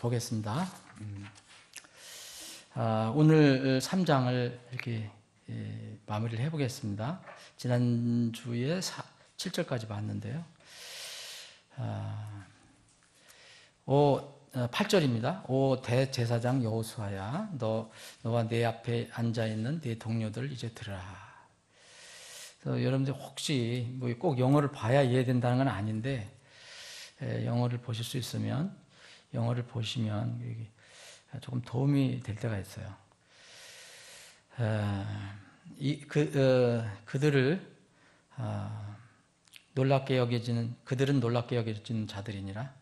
보겠습니다. 오늘 3장을 이렇게 마무리를 해보겠습니다. 지난주에 7절까지 봤는데요. 8절입니다. 오 대제사장 여호수아야, 너와 내 앞에 앉아있는 네 동료들 이제 들으라. 그래서 여러분들 혹시 뭐 꼭 영어를 봐야 이해된다는 건 아닌데, 영어를 보실 수 있으면 영어를 보시면 조금 도움이 될 때가 있어요. 그들은 놀랍게 여겨지는 자들이니라.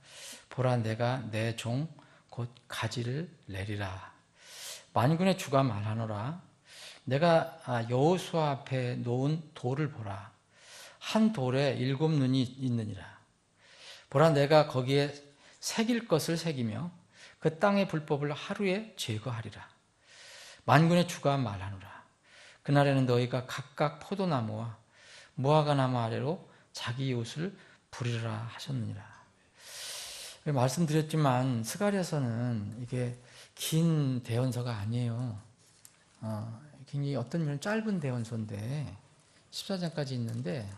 보라, 내가 내 종 곧 가지를 내리라. 만군의 주가 말하노라. 내가 여호수아 앞에 놓은 돌을 보라. 한 돌에 7 눈이 있느니라. 보라, 내가 거기에 새길 것을 새기며 그 땅의 불법을 하루에 제거하리라. 만군의 주가 말하노라. 그날에는 너희가 각각 포도나무와 무화과나무 아래로 자기 이웃을 부리라 하셨느니라. 말씀드렸지만 스가랴서는 이게 긴 대언서가 아니에요. 굉장히 어떤 면은 짧은 대언서인데 14장까지 있는데,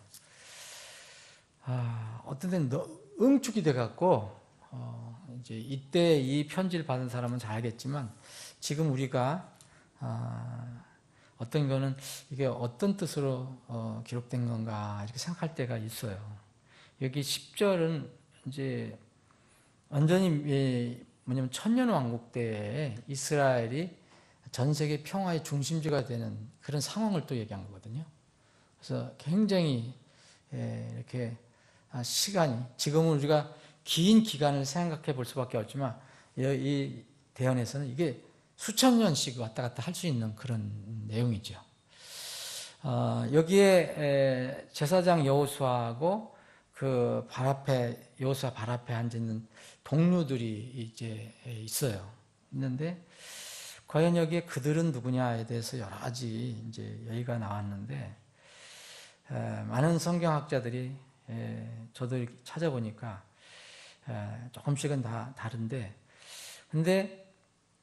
어떤 데는 응축이 돼갖고 이제 이때 이 편지를 받은 사람은 잘 알겠지만, 지금 우리가 어떤 거는 이게 어떤 뜻으로 기록된 건가 이렇게 생각할 때가 있어요. 여기 10절은 이제 완전히 뭐냐면 천년왕국 때에 이스라엘이 전 세계 평화의 중심지가 되는 그런 상황을 또 얘기한 거거든요. 그래서 굉장히 이렇게 시간이, 지금은 우리가 긴 기간을 생각해 볼 수밖에 없지만 이 대언에서는 이게 수천 년씩 왔다 갔다 할 수 있는 그런 내용이죠. 여기에 제사장 여호수아하고 그 여호수아 발 앞에 앉아 있는 동료들이 이제 있는데, 과연 여기에 그들은 누구냐에 대해서 여러 가지 이제 얘기가 나왔는데, 많은 성경학자들이 저도 이렇게 찾아보니까 조금씩은 다 다른데, 근데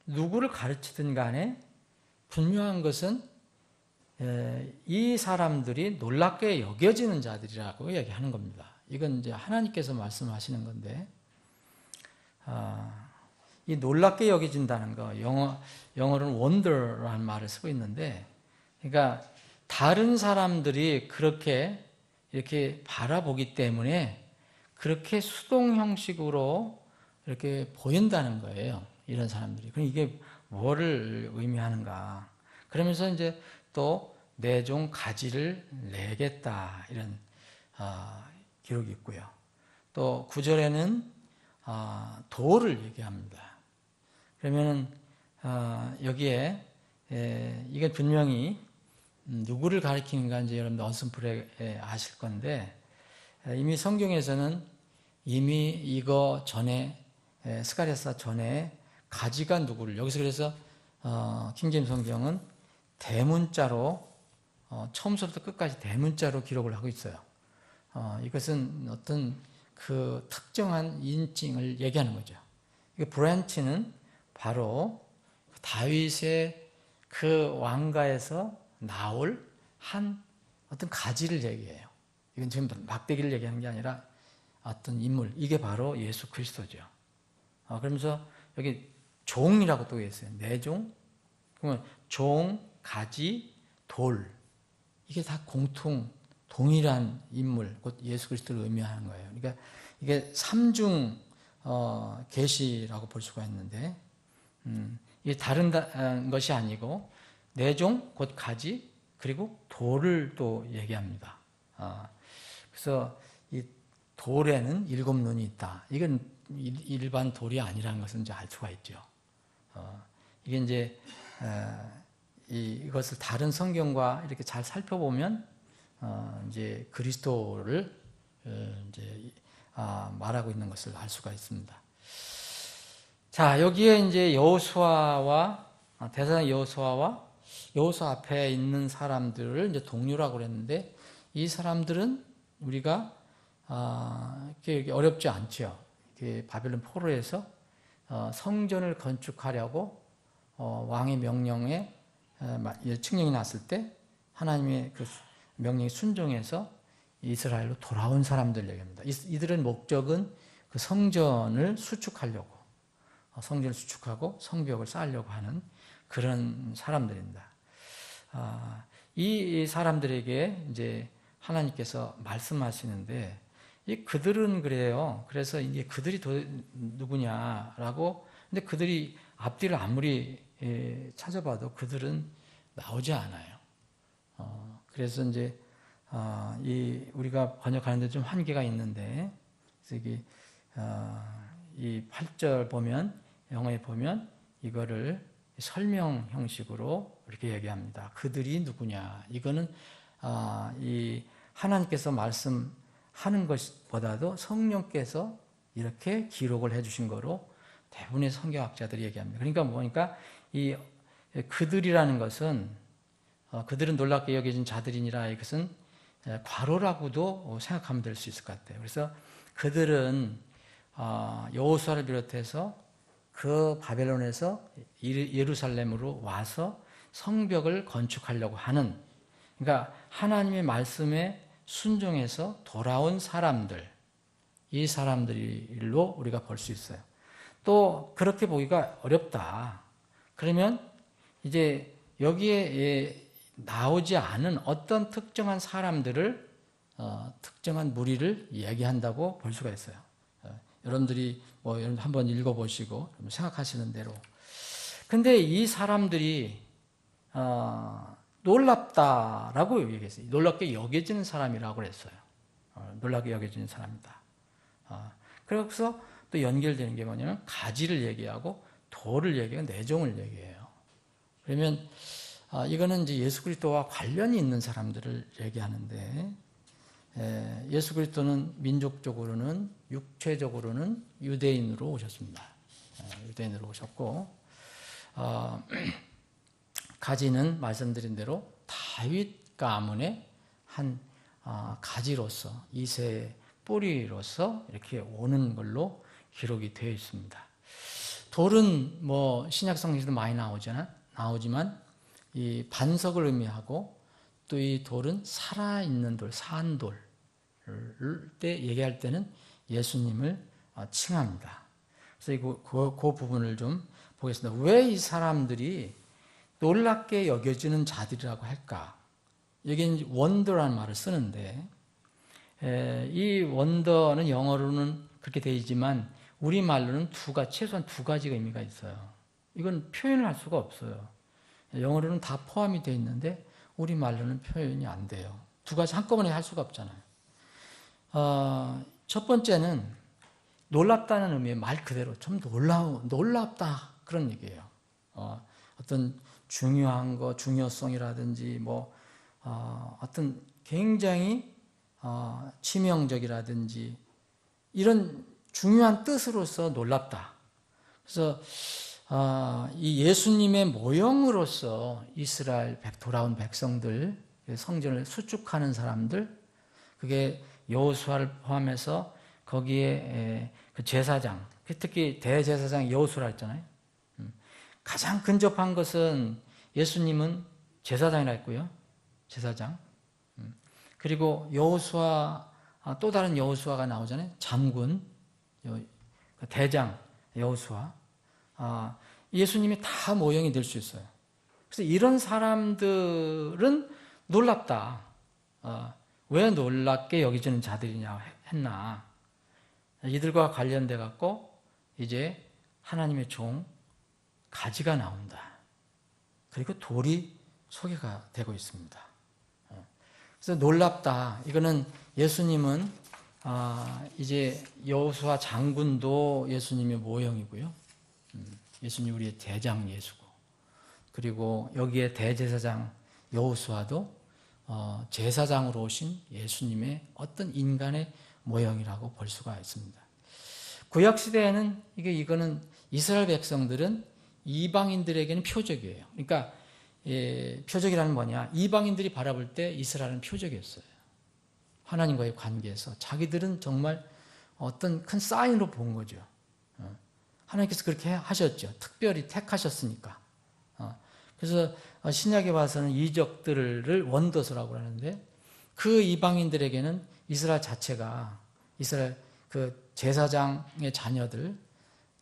누구를 가르치든 간에 분명한 것은 이 사람들이 놀랍게 여겨지는 자들이라고 얘기하는 겁니다. 이건 이제 하나님께서 말씀하시는 건데, 이 놀랍게 여겨진다는 거, 영어로는 wonder라는 말을 쓰고 있는데, 그러니까 다른 사람들이 그렇게 이렇게 바라보기 때문에 그렇게 수동 형식으로 이렇게 보인다는 거예요. 이런 사람들이. 그럼 이게 뭐를 의미하는가? 그러면서 이제 또 내 종 가지를 내겠다, 이런 기록이 있고요. 또 9절에는 돌을 얘기합니다. 그러면은 여기에 이게 분명히 누구를 가리키는가 이제 여러분들 언슨풀에 아실 건데, 이미 성경에서는 이미 이거 전에 스가랴서 전에 가지가 누구를, 여기서 그래서 킹제임스 성경은 대문자로 처음부터 끝까지 대문자로 기록을 하고 있어요. 이것은 어떤 그 특정한 인칭을 얘기하는 거죠. 브랜치는 바로 다윗의 그 왕가에서 나올 한 어떤 가지를 얘기해요. 이건 지금 막대기를 얘기하는 게 아니라 어떤 인물, 이게 바로 예수 그리스도죠. 그러면서 여기 종이라고 또 있어요. 내 종. 그러면 종, 가지, 돌, 이게 다 동일한 인물, 곧 예수 그리스도를 의미하는 거예요. 그러니까 이게 삼중 계시라고 볼 수가 있는데, 이게 다른 것이 아니고 내 종, 곧 가지, 그리고 돌을 또 얘기합니다. 그래서 이 돌에는 7 눈이 있다. 이건 일반 돌이 아니라는 것은 이제 알 수가 있죠. 이게 이제 이것을 다른 성경과 이렇게 잘 살펴보면 이제 그리스도를 이제 말하고 있는 것을 알 수가 있습니다. 자, 여기에 이제 대제사장 여호수아와 여호수아 앞에 있는 사람들을 이제 동료라고 그랬는데, 이 사람들은 우리가 이렇게 어렵지 않죠. 바벨론 포로에서 성전을 건축하려고 왕의 명령에 칙령이 났을 때 하나님의 그 명령에 순종해서 이스라엘로 돌아온 사람들 얘기합니다. 이들의 목적은 그 성전을 수축하려고, 성전을 수축하고 성벽을 쌓으려고 하는 그런 사람들입니다. 이 사람들에게 이제 하나님께서 말씀하시는데, 그들은 그래요. 그래서 이게 그들이 누구냐라고, 근데 그들이 앞뒤를 아무리 찾아봐도 그들은 나오지 않아요. 그래서 이제 우리가 번역하는데 좀 한계가 있는데, 그래서 이 8절 보면, 영어에 보면 이거를 설명 형식으로 이렇게 얘기합니다. 그들이 누구냐? 이거는 이 하나님께서 말씀하는 것보다도 성령께서 이렇게 기록을 해주신 거로 대부분의 성경학자들이 얘기합니다. 그러니까 뭐니까 이 그들이라는 것은 그들은 놀랍게 여겨진 자들이니라, 이것은 괄호라고도 생각하면 될 수 있을 것 같아요. 그래서 그들은 여호수아를 비롯해서 그 바벨론에서 예루살렘으로 와서 성벽을 건축하려고 하는, 그러니까 하나님의 말씀에 순종해서 돌아온 사람들, 이 사람들로 우리가 볼 수 있어요. 또 그렇게 보기가 어렵다. 그러면 이제 여기에 나오지 않은 어떤 특정한 사람들을, 특정한 무리를 얘기한다고 볼 수가 있어요. 여러분들이 한번 읽어보시고 생각하시는 대로. 근데 이 사람들이 놀랍다라고 얘기했어요. 놀랍게 여겨지는 사람이라고 그랬어요. 놀랍게 여겨지는 사람이다. 그래서 또 연결되는 게 뭐냐면 가지를 얘기하고 돌을 얘기하고 내종을 얘기해요. 그러면 이거는 이제 예수 그리스도와 관련이 있는 사람들을 얘기하는데, 예수 그리스도는 민족적으로는, 육체적으로는 유대인으로 오셨습니다. 유대인으로 오셨고, 가지는 말씀드린 대로 다윗 가문의 한 가지로서, 이새의 뿌리로서 이렇게 오는 걸로 기록이 되어 있습니다. 돌은 신약 성경에도 많이 나오지만 이 반석을 의미하고, 또 이 돌은 살아있는 돌, 산 돌 때 얘기할 때는 예수님을 칭합니다. 그래서 그 부분을 좀 보겠습니다. 왜 이 사람들이 놀랍게 여겨지는 자들이라고 할까? 여기는 원더라는 말을 쓰는데, 이 원더는 영어로는 그렇게 되어 있지만 우리말로는 최소한 두 가지가 의미가 있어요. 이건 표현을 할 수가 없어요. 영어로는 다 포함이 되어 있는데 우리말로는 표현이 안 돼요. 두 가지 한꺼번에 할 수가 없잖아요. 첫 번째는 놀랍다는 의미의 말 그대로 좀 놀랍다, 그런 얘기예요. 어떤 중요한 거, 중요성이라든지 어떤 굉장히 치명적이라든지 이런 중요한 뜻으로서 놀랍다. 그래서 이 예수님의 모형으로서 이스라엘 돌아온 백성들, 성전을 수축하는 사람들, 그게 여호수아를 포함해서 거기에 그 제사장, 특히 대제사장 여호수아라 했잖아요. 가장 근접한 것은 예수님은 제사장이라 했고요. 제사장. 그리고 여호수아, 또 다른 여호수아가 나오잖아요. 장군, 대장 여호수아. 예수님이 다 모형이 될 수 있어요. 그래서 이런 사람들은 놀랍다. 왜 놀랍게 여기지는 자들이냐 했나. 이들과 관련돼 갖고 이제 하나님의 종 가지가 나온다. 그리고 돌이 소개가 되고 있습니다. 그래서 놀랍다. 이거는 예수님은 이제 여호수아 장군도 예수님의 모형이고요. 예수님 우리의 대장 예수고, 그리고 여기에 대제사장 여호수아도 제사장으로 오신 예수님의 어떤 인간의 모형이라고 볼 수가 있습니다. 구약 시대에는 이거는 이스라엘 백성들은 이방인들에게는 표적이에요. 그러니까 표적이라는 뭐냐? 이방인들이 바라볼 때 이스라엘은 표적이었어요. 하나님과의 관계에서 자기들은 정말 어떤 큰 사인으로 본 거죠. 하나님께서 그렇게 하셨죠. 특별히 택하셨으니까. 그래서 신약에 봐서는 이적들을 원더스라고 하는데 그 이방인들에게는 이스라엘 자체가 이스라엘 그 제사장의 자녀들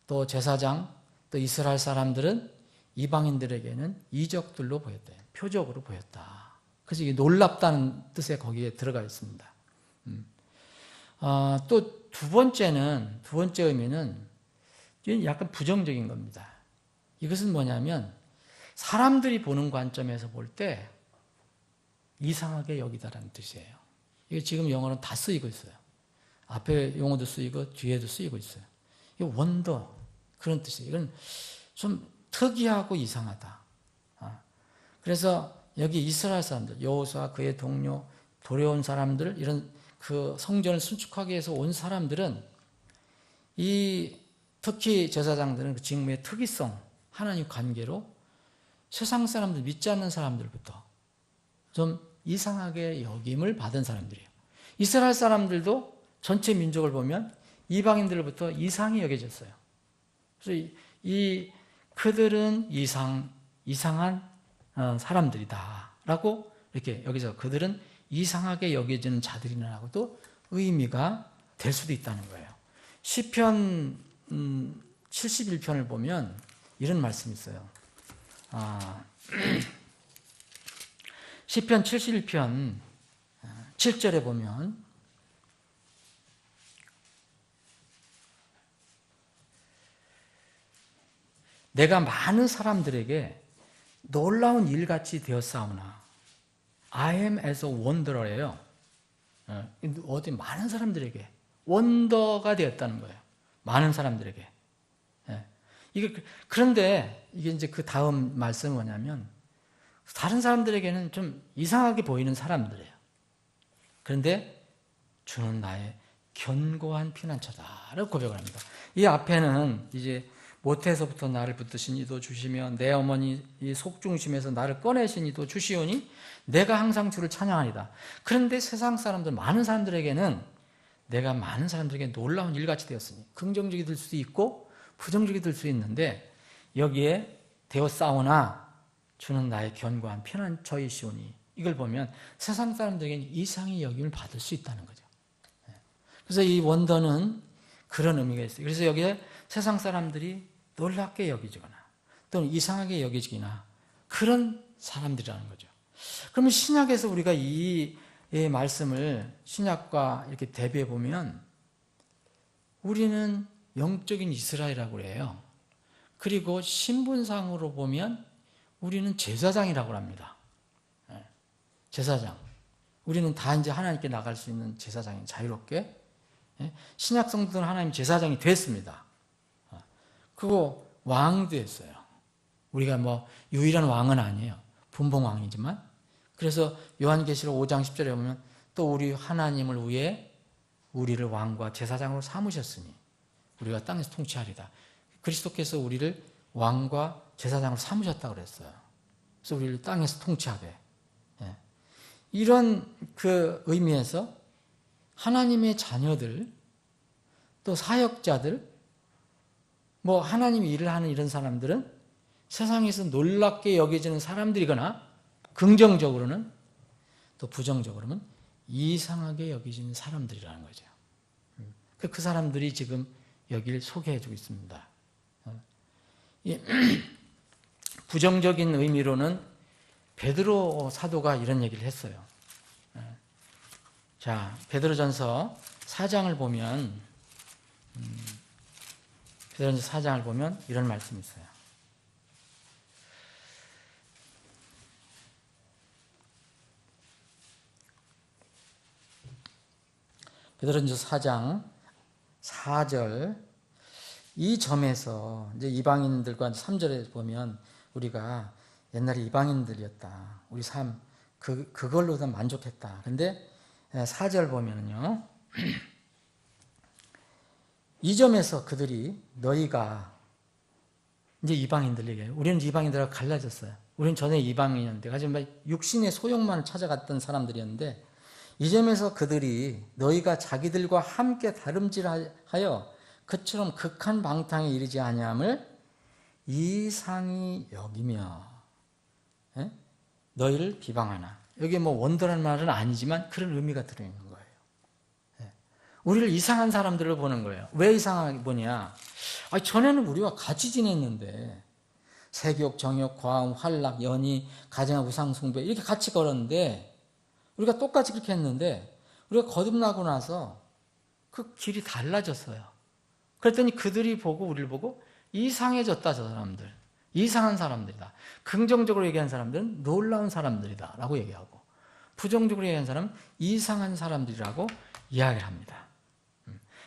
또 제사장 또 이스라엘 사람들은 이방인들에게는 이적들로 보였다. 표적으로 보였다. 그래서 이게 놀랍다는 뜻에 거기에 들어가 있습니다. 또 두 번째 의미는 약간 부정적인 겁니다. 이것은 뭐냐면 사람들이 보는 관점에서 볼 때 이상하게 여기다라는 뜻이에요. 이게 지금 영어는 다 쓰이고 있어요. 앞에 용어도 쓰이고 뒤에도 쓰이고 있어요. 이 원더 그런 뜻이에요. 이건 좀 특이하고 이상하다. 그래서 여기 이스라엘 사람들, 여호수아 그의 동료, 도려온 사람들, 이런 그 성전을 신축하기 위해서 온 사람들은 특히 제사장들은 그 직무의 특이성, 하나님 관계로 세상 사람들, 믿지 않는 사람들부터 좀 이상하게 여김을 받은 사람들이에요. 이스라엘 사람들도 전체 민족을 보면 이방인들로부터 이상히 여겨졌어요. 그래서 그들은 이상한 사람들이다라고 이렇게 여기서 그들은 이상하게 여겨지는 자들이라고도 의미가 될 수도 있다는 거예요. 시편 71편을 보면 이런 말씀이 있어요. 시편 71편 7절에 보면 내가 많은 사람들에게 놀라운 일같이 되었사오나 I am as a wonder예요. 어디 많은 사람들에게 원더가 되었다는 거예요. 많은 사람들에게. 그런데 이게 이제 그 다음 말씀은 뭐냐면 다른 사람들에게는 좀 이상하게 보이는 사람들이에요. 그런데 주는 나의 견고한 피난처다라고 고백을 합니다. 이 앞에는 이제 모태에서부터 나를 붙드신 이도 주시며 내 어머니 이 속중심에서 나를 꺼내신 이도 주시오니 내가 항상 주를 찬양하리다. 그런데 세상 사람들 많은 사람들에게는 내가 많은 사람들에게 놀라운 일같이 되었으니 긍정적이 될 수도 있고 부정적이 될 수 있는데 여기에 되었사오나 주는 나의 견고한 피난처이시오니 이걸 보면 세상 사람들에게는 이상히 여김을 받을 수 있다는 거죠. 그래서 이 원더는 그런 의미가 있어요. 그래서 여기에 세상 사람들이 놀랍게 여기지거나 또는 이상하게 여기지거나 그런 사람들이라는 거죠. 그러면 신약에서 우리가 이 말씀을 신약과 이렇게 대비해 보면 우리는 영적인 이스라엘이라고 해요. 그리고 신분상으로 보면 우리는 제사장이라고 합니다. 제사장. 우리는 다 이제 하나님께 나갈 수 있는 제사장이 자유롭게. 신약 성도들은 하나님 제사장이 됐습니다. 그리고 왕도 했어요. 우리가 뭐 유일한 왕은 아니에요. 분봉왕이지만. 그래서 요한계시록 5장 10절에 보면 또 우리 하나님을 위해 우리를 왕과 제사장으로 삼으셨으니 우리가 땅에서 통치하리다. 그리스도께서 우리를 왕과 제사장으로 삼으셨다고 그랬어요. 그래서 우리를 땅에서 통치하되. 이런 그 의미에서 하나님의 자녀들 또 사역자들 뭐 하나님이 일을 하는 이런 사람들은 세상에서 놀랍게 여겨지는 사람들이거나 긍정적으로는 또 부정적으로는 이상하게 여겨지는 사람들이라는 거죠. 그 사람들이 지금 여기를 소개해주고 있습니다. 부정적인 의미로는 베드로 사도가 이런 얘기를 했어요. 자, 베드로전서 4장을 보면 베드로전서 4장을 보면 이런 말씀이 있어요. 베드로전서 4장 4절 이 점에서 이제 이방인들과 3절에 보면 우리가 옛날에 이방인들이었다. 우리 삶 그걸로 다 만족했다. 근데 4절 보면은요. 이 점에서 그들이 너희가 이제 이방인들 얘기해요. 우리는 이방인들하고 갈라졌어요. 우리는 전에 이방인이었는데 하지만 육신의 소욕만을 찾아갔던 사람들이었는데 이 점에서 그들이 너희가 자기들과 함께 다름질하여 그처럼 극한 방탕에 이르지 아니함을 이상히 여기며 너희를 비방하나. 여기 뭐 원더라는 말은 아니지만 그런 의미가 들어있는 거예요. 우리를 이상한 사람들로 보는 거예요. 왜 이상하게 보냐? 전에는 우리와 같이 지냈는데 세욕, 정욕, 과음, 활락, 연희, 가정의 우상 숭배 이렇게 같이 걸었는데 우리가 똑같이 그렇게 했는데 우리가 거듭나고 나서 그 길이 달라졌어요. 그랬더니 그들이 보고 우리를 보고 이상해졌다. 저 사람들 이상한 사람들이다. 긍정적으로 얘기하는 사람들은 놀라운 사람들이다 라고 얘기하고, 부정적으로 얘기하는 사람은 이상한 사람들이라고 이야기를 합니다.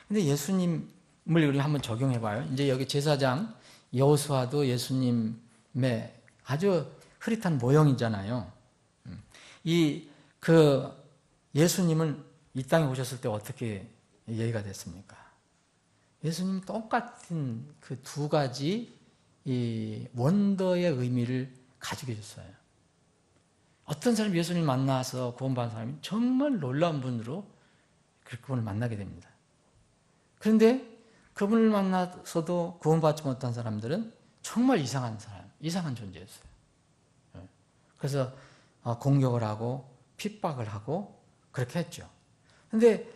근데 예수님을 우리 한번 적용해 봐요. 이제 여기 제사장 여호수아도 예수님의 아주 흐릿한 모형이잖아요. 예수님은 이 땅에 오셨을 때 어떻게 얘기가 됐습니까? 예수님 똑같은 그 두 가지 이 원더의 의미를 가지고 계셨어요. 어떤 사람이 예수님 만나서 구원받은 사람이 정말 놀라운 분으로 그분을 만나게 됩니다. 그런데 그분을 만나서도 구원받지 못한 사람들은 정말 이상한 사람, 이상한 존재였어요. 그래서 공격을 하고 핍박을 하고 그렇게 했죠. 그런데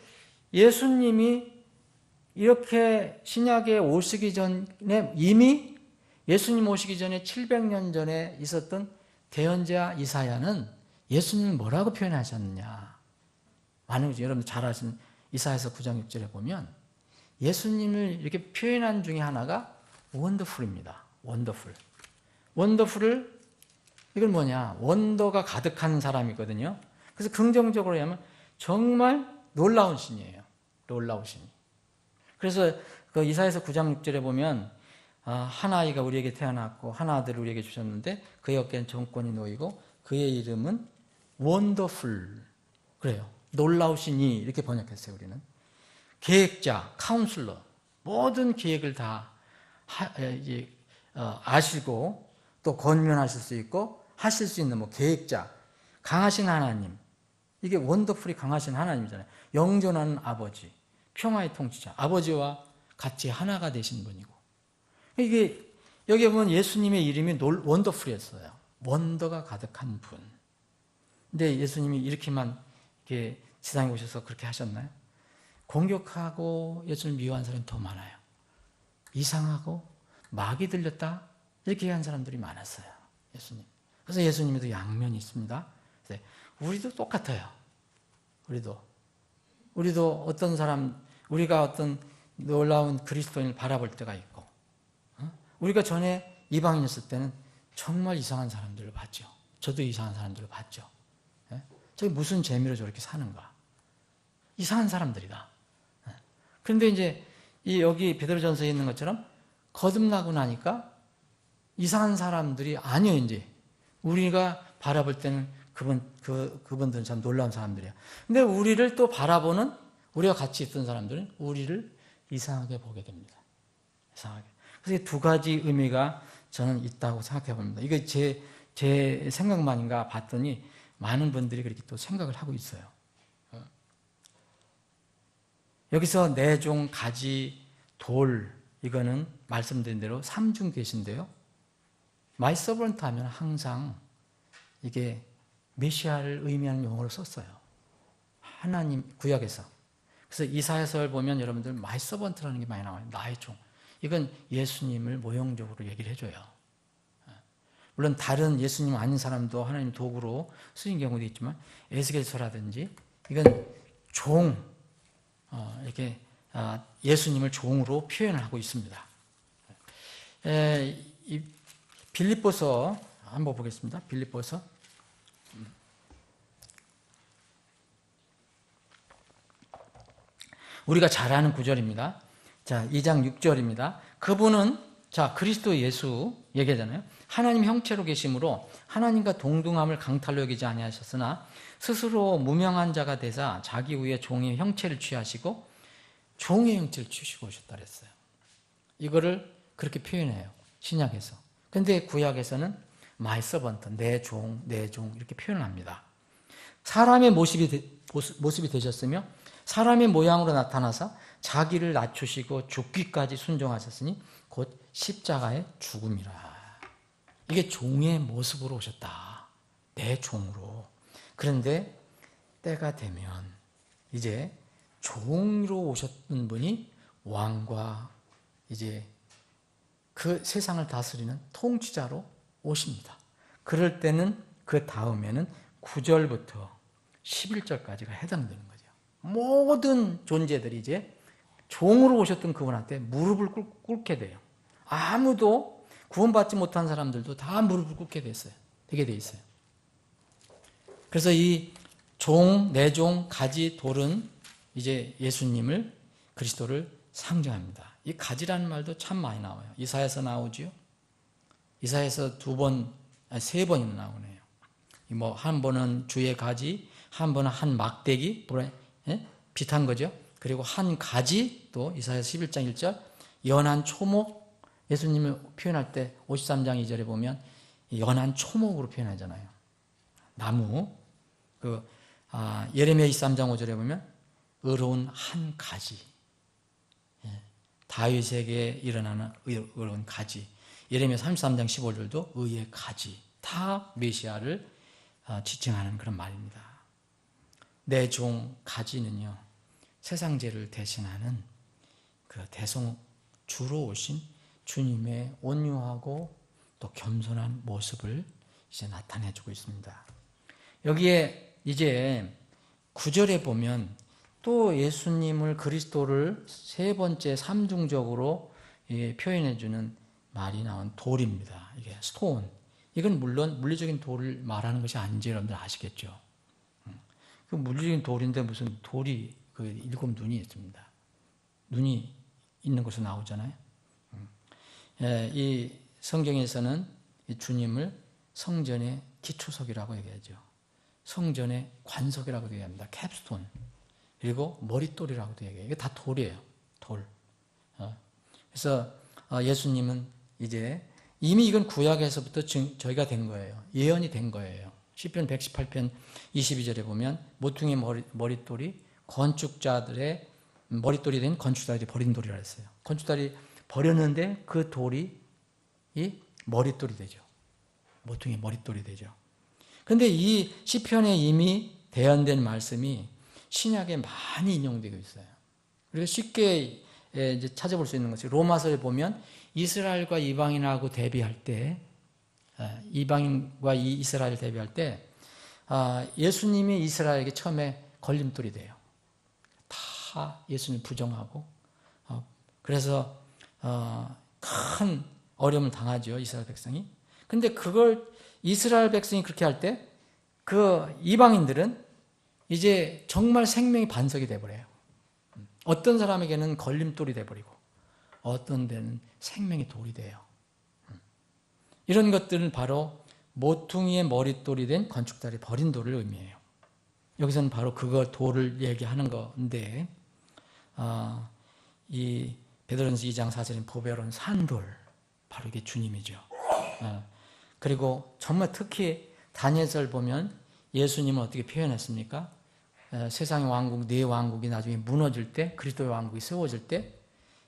예수님이 이렇게 신약에 오시기 전에, 이미 예수님 오시기 전에 700년 전에 있었던 대언자 이사야는 예수님을 뭐라고 표현하셨느냐. 많은 여러분 잘 아시는 이사야서 9장 6절에 보면 예수님을 이렇게 표현한 중에 하나가 원더풀입니다. 원더풀. 원더풀을, 이건 뭐냐, 원더가 가득한 사람이거든요. 그래서 긍정적으로 하면 정말 놀라운 신이에요. 놀라운 신. 그래서 그 이사야서 9장 6절에 보면 한 아이가 우리에게 태어났고 한 아들을 우리에게 주셨는데 그의 어깨엔 정권이 놓이고 그의 이름은 원더풀. 그래요. 놀라우시니 이렇게 번역했어요. 우리는 계획자, 카운슬러, 모든 계획을 다 아시고 또 권면하실 수 있고 하실 수 있는 계획자, 강하신 하나님. 이게 원더풀이 강하신 하나님이잖아요. 영존하는 아버지, 평화의 통치자, 아버지와 같이 하나가 되신 분이고, 이게 여기 보면 예수님의 이름이 원더풀이었어요. 원더가 가득한 분. 근데 예수님이 이렇게만 이렇게 세상에 오셔서 그렇게 하셨나요? 공격하고 예수를 미워한 사람이 더 많아요. 이상하고 마귀 들렸다 이렇게 한 사람들이 많았어요. 예수님. 그래서 예수님에도 양면이 있습니다. 우리도 똑같아요. 우리도 어떤 사람, 우리가 어떤 놀라운 그리스도인을 바라볼 때가 있고, 우리가 전에 이방인이었을 때는 정말 이상한 사람들을 봤죠. 저도 이상한 사람들을 봤죠. 저게 무슨 재미로 저렇게 사는가. 이상한 사람들이다. 그런데 이제 여기 베드로전서에 있는 것처럼 거듭나고 나니까 이상한 사람들이 아니에요. 이제 우리가 바라볼 때는 그분들은 참 놀라운 사람들이야. 근데 우리를 또 바라보는, 우리가 같이 있던 사람들은 우리를 이상하게 보게 됩니다. 이상하게. 그래서 두 가지 의미가 저는 있다고 생각해 봅니다. 이게 제 생각만인가 봤더니 많은 분들이 그렇게 또 생각을 하고 있어요. 여기서 내종, 가지, 돌, 이거는 말씀드린 대로 삼중 계신데요. 마이 서번트 하면 항상 이게 메시아를 의미하는 용어를 썼어요. 하나님 구약에서. 그래서 이사야서를 보면 여러분들 마이 서번트라는 게 많이 나와요. 나의 종. 이건 예수님을 모형적으로 얘기를 해줘요. 물론 다른 예수님 아닌 사람도 하나님 도구로 쓰인 경우도 있지만 에스겔서라든지 이건 종, 이렇게 예수님을 종으로 표현을 하고 있습니다. 이 빌립보서 한번 보겠습니다. 빌립보서 우리가 잘 아는 구절입니다. 자, 2장 6절입니다. 그분은 그리스도 예수 얘기하잖아요. 하나님 형체로 계심으로 하나님과 동등함을 강탈로 여기지 아니하셨으나 스스로 무명한 자가 되사 자기 위에 종의 형체를 취하시고 종의 형체를 취하시고 오셨다 그랬어요. 이거를 그렇게 표현해요. 신약에서. 그런데 구약에서는 마이 서번트, 내 종 이렇게 표현을 합니다. 사람의 모습이 되셨으며 사람의 모양으로 나타나서 자기를 낮추시고 죽기까지 순종하셨으니 곧 십자가의 죽음이라. 이게 종의 모습으로 오셨다. 내 종으로. 그런데 때가 되면 이제 종으로 오셨던 분이 왕과 이제 그 세상을 다스리는 통치자로 오십니다. 그럴 때는 그 다음에는 9절부터 11절까지가 해당되는 거죠. 모든 존재들이 이제 종으로 오셨던 그분한테 무릎을 꿇게 돼요. 아무도 구원받지 못한 사람들도 다 무릎을 꿇게 되게 돼 있어요. 그래서 이 종, 내종, 가지, 돌은 이제 예수님을, 그리스도를 상징합니다. 이 가지라는 말도 참 많이 나와요. 이사야서 나오지요. 이사야서 세 번이나 나오네요. 뭐 한 번은 주의 가지, 한 번은 한 막대기, 비슷한 거죠. 그리고 한 가지, 또 이사야서 11장 1절, 연한 초목, 예수님을 표현할 때 53장 2절에 보면 연한 초목으로 표현하잖아요. 나무. 예레미야 23장 5절에 보면 의로운 한 가지. 다윗에게 일어나는 의로운 가지. 예레미야 33장 15절도 의의 가지. 다 메시아를 지칭하는 그런 말입니다. 내 종 가지는요, 세상 죄를 대신하는 그 대성주로 오신 주님의 온유하고 또 겸손한 모습을 이제 나타내주고 있습니다. 여기에 이제 9절에 보면 또 예수님을, 그리스도를 세 번째 삼중적으로 표현해주는 말이 나온 돌입니다. 이게 스톤. 이건 물론 물리적인 돌을 말하는 것이 아닌지 여러분들 아시겠죠? 그 물리적인 돌인데 무슨 돌이 그 7 눈이 있습니다. 눈이 있는 곳에 나오잖아요. 이 성경에서는 이 주님을 성전의 기초석이라고 얘기하죠. 성전의 관석이라고도 얘기합니다. 캡스톤. 그리고 머릿돌이라고도 얘기해요. 이게 다 돌이에요. 돌. 그래서 예수님은 이제 이미 이건 구약에서부터 저희가 된 거예요. 예언이 된 거예요. 시편 118편 22절에 보면 모퉁이 머릿돌이 건축자들의 머릿돌이 된 건축자들이 버린 돌이라 했어요. 건축자들이 버렸는데 그 돌이 이 머릿돌이 되죠. 모퉁이 머릿돌이 되죠. 그런데 이 시편에 이미 대언된 말씀이 신약에 많이 인용되고 있어요. 그리고 쉽게 이제 찾아볼 수 있는 것이 로마서에 보면 이스라엘과 이방인하고 대비할 때, 이방인과 이스라엘 대비할 때 예수님이 이스라엘에게 처음에 걸림돌이 돼요. 다 예수님 부정하고 그래서 큰 어려움을 당하죠, 이스라엘 백성이. 근데 그걸 이스라엘 백성이 그렇게 할 때 그 이방인들은 이제 정말 생명의 반석이 돼버려요. 어떤 사람에게는 걸림돌이 돼버리고 어떤 데는 생명의 돌이 돼요. 이런 것들은 바로 모퉁이의 머릿돌이 된 건축자들이 버린 돌을 의미해요. 여기서는 바로 그거 돌을 얘기하는 건데 이 베드로전서 2장 4절인 보배로운 산돌, 바로 이게 주님이죠. 그리고 정말 특히 다니엘서를 보면 예수님은 어떻게 표현했습니까? 세상의 왕국, 네 왕국이 나중에 무너질 때, 그리스도의 왕국이 세워질 때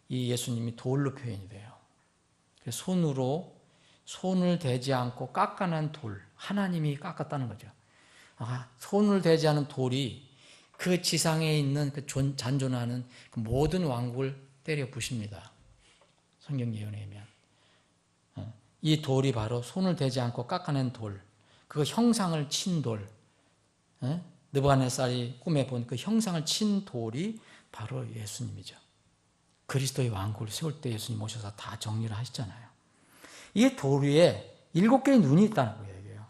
이 예수님이 돌로 표현이 돼요. 손을 대지 않고 깎아낸 돌, 하나님이 깎았다는 거죠. 손을 대지 않은 돌이 그 지상에 있는 그 잔존하는 그 모든 왕국을 때려 부십니다. 성경 예언에 의하면. 이 돌이 바로 손을 대지 않고 깎아낸 돌, 그 형상을 친 돌, 느부갓네살이 꿈에 본 그 형상을 친 돌이 바로 예수님이죠. 그리스도의 왕국을 세울 때 예수님 오셔서 다 정리를 하시잖아요. 이 돌 위에 7개의 눈이 있다는 거예요.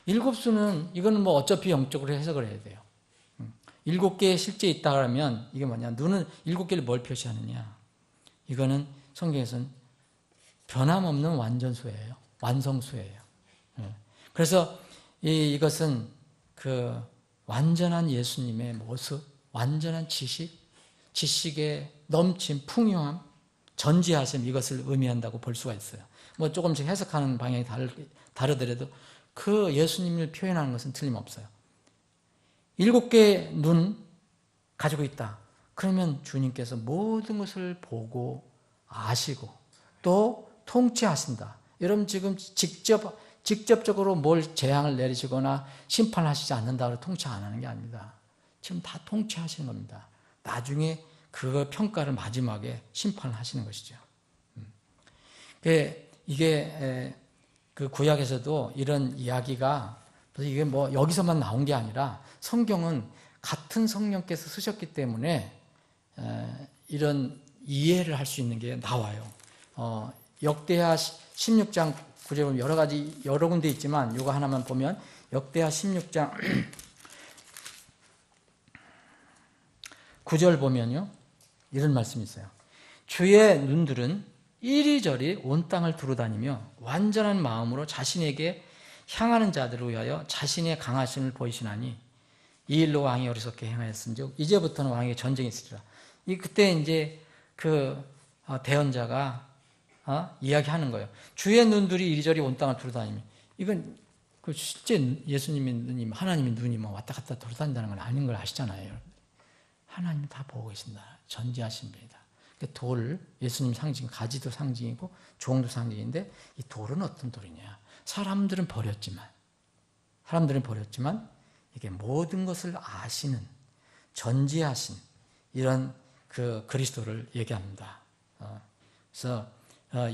7수는 이거는 뭐 어차피 영적으로 해석을 해야 돼요. 7개 실제 있다 그러면 이게 뭐냐? 눈은 7개를 뭘 표시하느냐? 이거는 성경에서는 변함없는 완전수예요. 완성수예요. 그래서 이것은 그 완전한 예수님의 모습, 완전한 지식의 넘친 풍요함, 전지하심, 이것을 의미한다고 볼 수가 있어요. 뭐 조금씩 해석하는 방향이 다르더라도 그 예수님을 표현하는 것은 틀림없어요. 7개의 눈 가지고 있다. 그러면 주님께서 모든 것을 보고 아시고 또 통치하신다. 여러분 지금 직접적으로 뭘 재앙을 내리시거나 심판하시지 않는다고 통치 안 하는 게 아닙니다. 지금 다 통치하시는 겁니다. 나중에 그 평가를 마지막에 심판을 하시는 것이죠. 이게 그 구약에서도 이런 이야기가 이게 뭐 여기서만 나온 게 아니라 성경은 같은 성령께서 쓰셨기 때문에 이런 이해를 할 수 있는 게 나와요. 역대하 16장 9절 보면 여러 군데 있지만 이거 하나만 보면 역대하 16장 9절 보면요. 이런 말씀이 있어요. 주의 눈들은 이리저리 온 땅을 두루다니며 완전한 마음으로 자신에게 향하는 자들을 위하여 자신의 강하심을 보이시나니 이 일로 왕이 어리석게 행하였은즉 이제부터는 왕에게 전쟁이 있으리라. 그때 이제 그 대언자가 이야기하는 거예요. 주의 눈들이 이리저리 온 땅을 두루다니며 이건 그 실제 예수님의 눈이 하나님의 눈이 뭐 왔다 갔다 돌아다닌다는 건 아닌 걸 아시잖아요. 하나님 다 보고 계신다. 전지하신 분이다. 돌, 예수님 상징, 가지도 상징이고 종도 상징인데 이 돌은 어떤 돌이냐? 사람들은 버렸지만 이게 모든 것을 아시는 전지하신 이런 그 그리스도를 얘기합니다. 그래서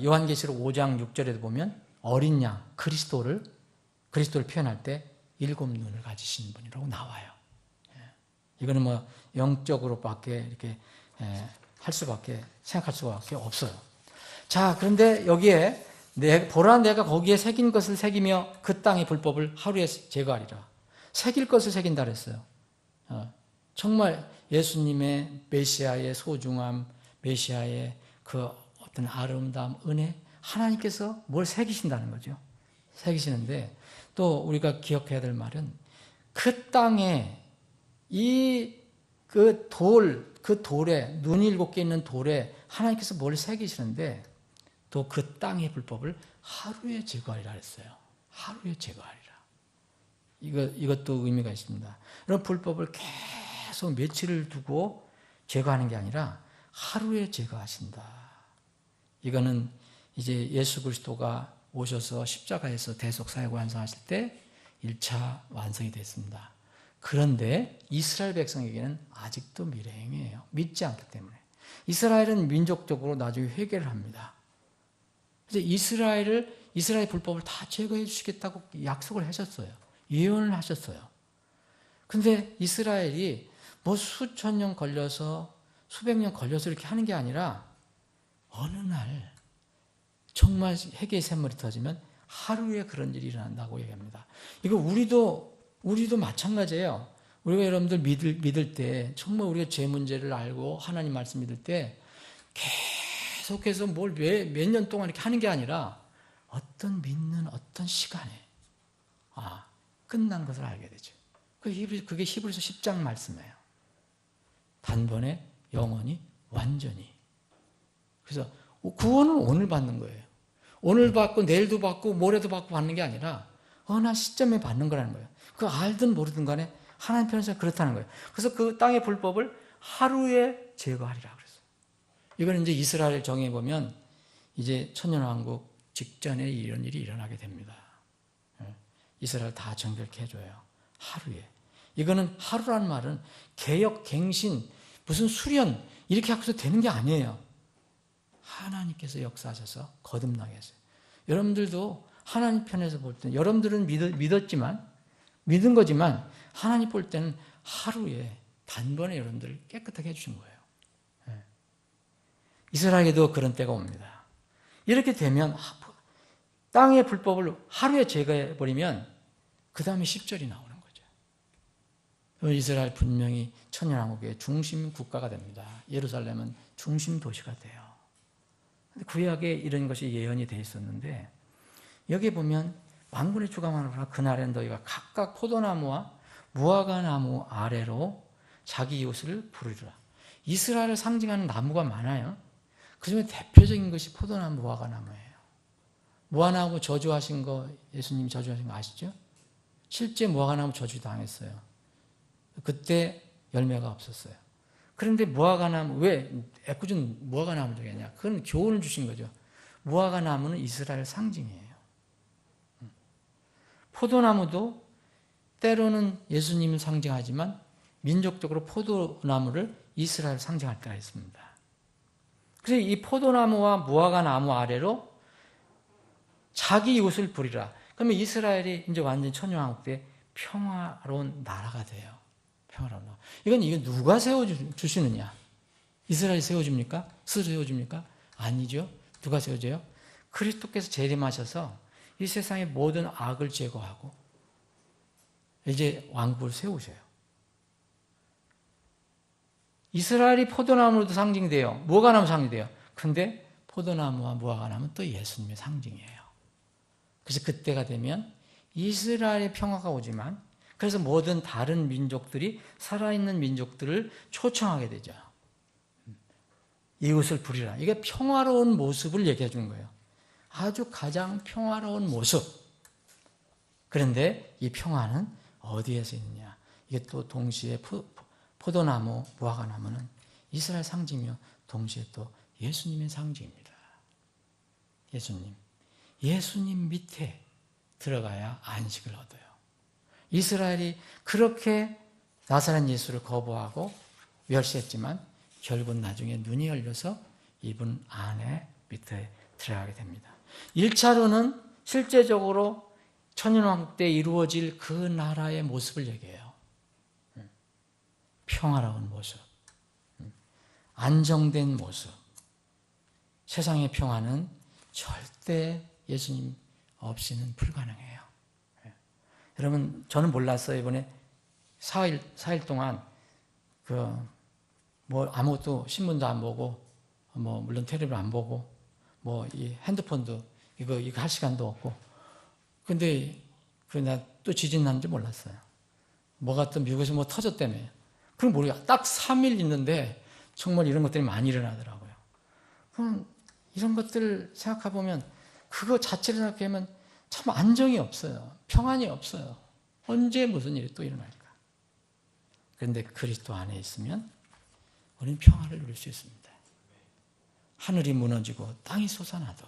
요한계시록 5장 6절에도 보면 어린 양 그리스도를 표현할 때 7 눈을 가지신 분이라고 나와요. 이거는 뭐 영적으로밖에 이렇게 생각할 수밖에 없어요. 자, 그런데 여기에 보라 내가 거기에 새긴 것을 새기며 그 땅의 불법을 하루에 제거하리라. 새길 것을 새긴다 그랬어요. 정말 예수님의 메시아의 소중함, 메시아의 그 어떤 아름다움, 은혜, 하나님께서 뭘 새기신다는 거죠. 새기시는데 또 우리가 기억해야 될 말은 그 땅에 그 돌에, 눈이 7개 있는 돌에 하나님께서 뭘 새기시는데 또 그 땅의 불법을 하루에 제거하리라 했어요. 하루에 제거하리라. 이것도 의미가 있습니다. 이런 불법을 계속 며칠을 두고 제거하는 게 아니라 하루에 제거하신다. 이거는 이제 예수 그리스도가 오셔서 십자가에서 대속 사역을 완성하실 때 1차 완성이 됐습니다. 그런데 이스라엘 백성에게는 아직도 미래행이에요. 믿지 않기 때문에. 이스라엘은 민족적으로 나중에 회개를 합니다. 그래서 이스라엘 불법을 다 제거해 주시겠다고 약속을 하셨어요. 예언을 하셨어요. 근데 이스라엘이 뭐 수천 년 걸려서 수백 년 걸려서 이렇게 하는 게 아니라 어느 날 정말 회개의 샘물이 터지면 하루에 그런 일이 일어난다고 얘기합니다. 이거 우리도 마찬가지예요. 우리가 여러분들 믿을 때 정말 우리가 죄 문제를 알고 하나님 말씀 믿을 때 계속해서 뭘 몇 년 동안 이렇게 하는 게 아니라 어떤 믿는 어떤 시간에 끝난 것을 알게 되죠. 그게 히브리서 10장 말씀이에요. 단번에 영원히 완전히. 그래서 구원은 오늘 받는 거예요. 오늘 받고 내일도 받고 모레도 받고 받는 게 아니라 어느 시점에 받는 거라는 거예요. 그 알든 모르든 간에 하나님 편에서 그렇다는 거예요. 그래서 그 땅의 불법을 하루에 제거하리라 그랬어요. 이건 이제 이스라엘 정에 보면 이제 천년왕국 직전에 이런 일이 일어나게 됩니다. 이스라엘 다 정결케 해줘요. 하루에. 이거는 하루란 말은 개역, 갱신, 무슨 수련 이렇게 하고서 되는 게 아니에요. 하나님께서 역사하셔서 거듭나게 했어요. 여러분들도 하나님 편에서 볼 때는 여러분들은 믿은 거지만 하나님 볼 때는 하루에 단번에 여러분들을 깨끗하게 해주신 거예요. 이스라엘에도 그런 때가 옵니다. 이렇게 되면 땅의 불법을 하루에 제거해버리면 그 다음에 10절이 나오는 거죠. 이스라엘 분명히 천년왕국의 중심 국가가 됩니다. 예루살렘은 중심 도시가 돼요. 구약에 이런 것이 예언이 되어 있었는데 여기 보면 만군의 주가 말하노라 그날엔 너희가 각각 포도나무와 무화과나무 아래로 자기 이웃을 부르리라. 이스라엘을 상징하는 나무가 많아요. 그중에 대표적인 것이 포도나무, 무화과나무예요. 무화과나무 저주하신 거, 예수님이 저주하신 거 아시죠? 실제 무화과나무 저주 당했어요. 그때 열매가 없었어요. 그런데 무화과 나무, 왜 애꿎은 무화과 나무를 얘기하냐? 그건 교훈을 주신 거죠. 무화과 나무는 이스라엘 상징이에요. 포도나무도 때로는 예수님을 상징하지만 민족적으로 포도나무를 이스라엘 상징할 때가 있습니다. 그래서 이 포도나무와 무화과 나무 아래로 자기 이웃을 부리라. 그러면 이스라엘이 이제 완전히 천년왕국 때 평화로운 나라가 돼요. 평화로운 나라. 이건 누가 세워주시느냐? 이스라엘이 세워줍니까? 스스로 세워줍니까? 아니죠. 누가 세워줘요? 그리스도께서 재림하셔서 이 세상의 모든 악을 제거하고 이제 왕국을 세우셔요. 이스라엘이 포도나무로도 상징돼요. 무화과나무 상징돼요. 근데 포도나무와 무화과나무는 또 예수님의 상징이에요. 그래서 그때가 되면 이스라엘의 평화가 오지만 그래서 모든 다른 민족들이 살아있는 민족들을 초청하게 되죠. 이웃을 부리라. 이게 평화로운 모습을 얘기해 주는 거예요. 아주 가장 평화로운 모습. 그런데 이 평화는 어디에서 있느냐? 이게 또 동시에 포도나무, 무화과나무는 이스라엘 상징이며 동시에 또 예수님의 상징입니다. 예수님 밑에 들어가야 안식을 얻어요. 이스라엘이 그렇게 나사렛 예수를 거부하고 멸시했지만 결국 나중에 눈이 열려서 이분 안에 밑에 들어가게 됩니다. 1차로는 실제적으로 천년왕국 때 이루어질 그 나라의 모습을 얘기해요. 평화로운 모습, 안정된 모습. 세상의 평화는 절대 예수님 없이는 불가능해요. 여러분, 저는 몰랐어요. 이번에 4일 동안 아무것도 신문도 안 보고, 물론 텔레비전 안 보고, 이 핸드폰도 이거 할 시간도 없고. 근데 나 또 지진 난지 몰랐어요. 뭐가 또 미국에서 터졌다며. 그럼 모르겠어요. 딱 3일 있는데 정말 이런 것들이 많이 일어나더라고요. 그럼 이런 것들을 생각해보면 그거 자체를 생각하면 참 안정이 없어요. 평안이 없어요. 언제 무슨 일이 또 일어날까? 그런데 그리스도 안에 있으면 우리는 평화를 누릴 수 있습니다. 하늘이 무너지고 땅이 솟아나도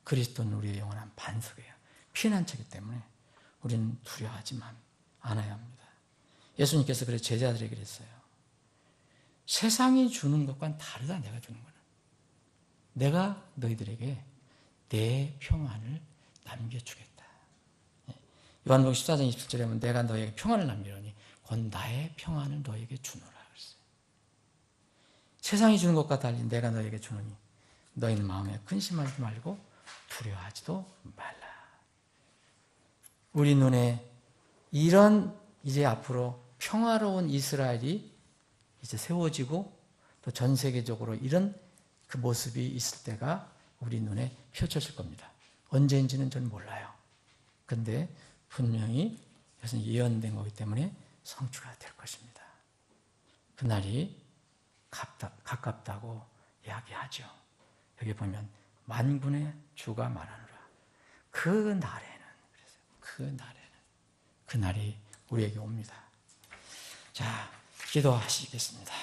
그리스도는 우리의 영원한 반석이에요. 피난처이기 때문에 우리는 두려워하지만 않아야 합니다. 예수님께서 그래서 제자들에게 그랬어요. 세상이 주는 것과는 다르다, 내가 주는 거는. 내가 너희들에게 내 평안을 남겨주겠다. 요한복음 14장 27절에 보면 내가 너희에게 평안을 남기려니 곧 나의 평안을 너희에게 주노라 그랬어요. 세상이 주는 것과 달리 내가 너희에게 주노니 너희는 마음에 근심하지 말고 두려워하지도 말라. 우리 눈에 이런 이제 앞으로 평화로운 이스라엘이 이제 세워지고 또 전 세계적으로 이런 그 모습이 있을 때가 우리 눈에 펼쳐질 겁니다. 언제인지는 저는 몰라요. 근데 분명히 이것은 예언된 거기 때문에 성취가 될 것입니다. 그날이 가깝다고 이야기하죠. 여기 보면 만군의 주가 말하노라. 그날이 우리에게 옵니다. 자, 기도하시겠습니다.